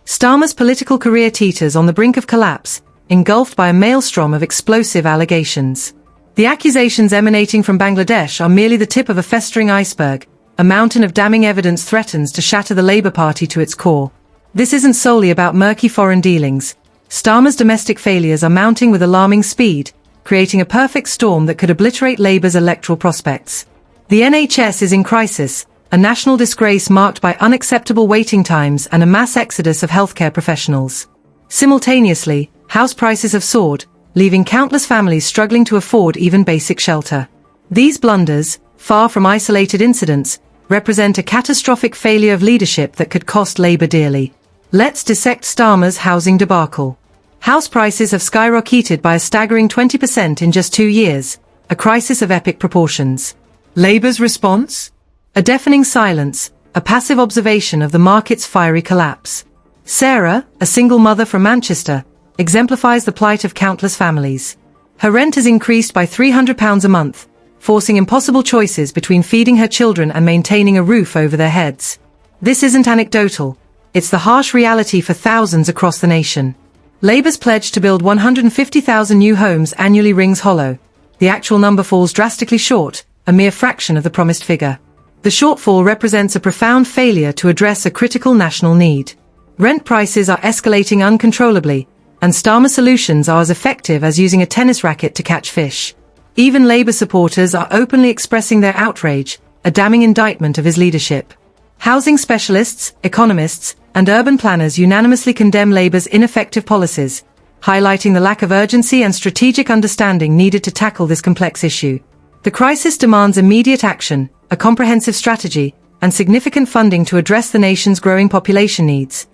Starmer's political career teeters on the brink of collapse, engulfed by a maelstrom of explosive allegations. The accusations emanating from Bangladesh are merely the tip of a festering iceberg. A mountain of damning evidence threatens to shatter the Labour Party to its core. This isn't solely about murky foreign dealings. Starmer's domestic failures are mounting with alarming speed, creating a perfect storm that could obliterate Labour's electoral prospects. The NHS is in crisis, a national disgrace marked by unacceptable waiting times and a mass exodus of healthcare professionals. Simultaneously, house prices have soared, leaving countless families struggling to afford even basic shelter. These blunders, far from isolated incidents, represent a catastrophic failure of leadership that could cost Labour dearly. Let's dissect Starmer's housing debacle. House prices have skyrocketed by a staggering 20% in just 2 years, a crisis of epic proportions. Labour's response? A deafening silence, a passive observation of the market's fiery collapse. Sarah, a single mother from Manchester, exemplifies the plight of countless families. Her rent has increased by £300 a month, forcing impossible choices between feeding her children and maintaining a roof over their heads. This isn't anecdotal, it's the harsh reality for thousands across the nation. Labour's pledge to build 150,000 new homes annually rings hollow. The actual number falls drastically short, a mere fraction of the promised figure. The shortfall represents a profound failure to address a critical national need. Rent prices are escalating uncontrollably, and Starmer solutions are as effective as using a tennis racket to catch fish. Even Labour supporters are openly expressing their outrage, a damning indictment of his leadership. Housing specialists, economists, and urban planners unanimously condemn Labour's ineffective policies, highlighting the lack of urgency and strategic understanding needed to tackle this complex issue. The crisis demands immediate action, a comprehensive strategy, and significant funding to address the nation's growing population needs,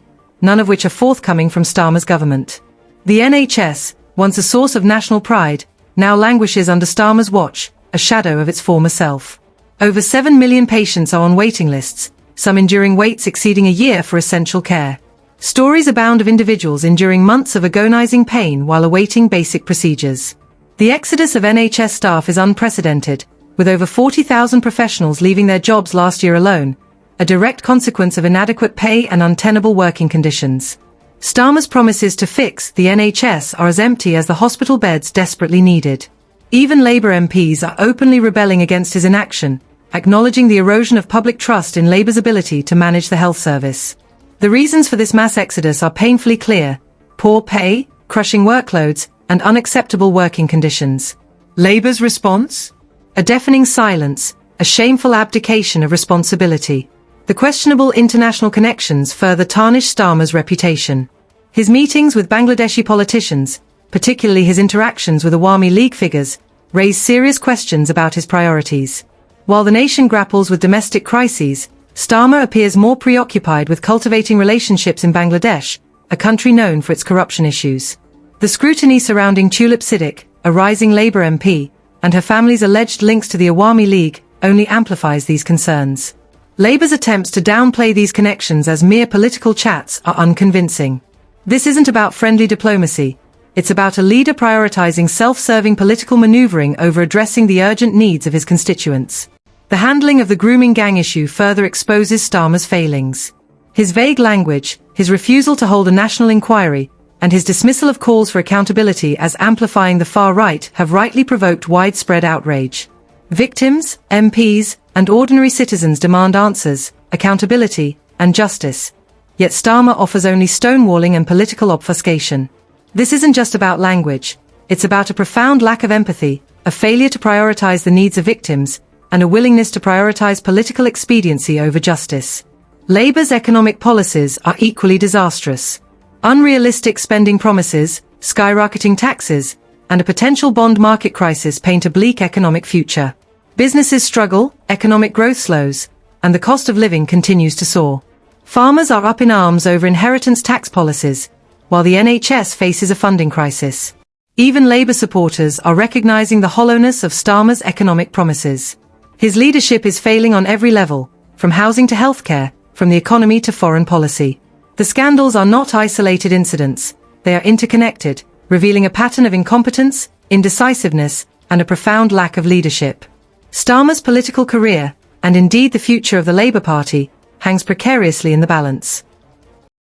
none of which are forthcoming from Starmer's government. The NHS, once a source of national pride, now languishes under Starmer's watch, a shadow of its former self. Over 7 million patients are on waiting lists, some enduring waits exceeding a year for essential care. Stories abound of individuals enduring months of agonizing pain while awaiting basic procedures. The exodus of NHS staff is unprecedented, with over 40,000 professionals leaving their jobs last year alone, a direct consequence of inadequate pay and untenable working conditions. Starmer's promises to fix the NHS are as empty as the hospital beds desperately needed. Even Labour MPs are openly rebelling against his inaction, acknowledging the erosion of public trust in Labour's ability to manage the health service. The reasons for this mass exodus are painfully clear: poor pay, crushing workloads, and unacceptable working conditions. Labour's response? A deafening silence, a shameful abdication of responsibility. The questionable international connections further tarnish Starmer's reputation. His meetings with Bangladeshi politicians, particularly his interactions with Awami League figures, raise serious questions about his priorities. While the nation grapples with domestic crises, Starmer appears more preoccupied with cultivating relationships in Bangladesh, a country known for its corruption issues. The scrutiny surrounding Tulip Siddiq, a rising Labour MP, and her family's alleged links to the Awami League, only amplifies these concerns. Labour's attempts to downplay these connections as mere political chats are unconvincing. This isn't about friendly diplomacy, it's about a leader prioritising self-serving political manoeuvring over addressing the urgent needs of his constituents. The handling of the grooming gang issue further exposes Starmer's failings. His vague language, his refusal to hold a national inquiry, and his dismissal of calls for accountability as amplifying the far right have rightly provoked widespread outrage. Victims, MPs, and ordinary citizens demand answers, accountability, and justice. Yet Starmer offers only stonewalling and political obfuscation. This isn't just about language, it's about a profound lack of empathy, a failure to prioritize the needs of victims, and a willingness to prioritize political expediency over justice. Labour's economic policies are equally disastrous. Unrealistic spending promises, skyrocketing taxes, and a potential bond market crisis paint a bleak economic future. Businesses struggle, economic growth slows, and the cost of living continues to soar. Farmers are up in arms over inheritance tax policies, while the NHS faces a funding crisis. Even Labour supporters are recognising the hollowness of Starmer's economic promises. His leadership is failing on every level, from housing to healthcare, from the economy to foreign policy. The scandals are not isolated incidents, they are interconnected, revealing a pattern of incompetence, indecisiveness, and a profound lack of leadership. Starmer's political career, and indeed the future of the Labour Party, hangs precariously in the balance.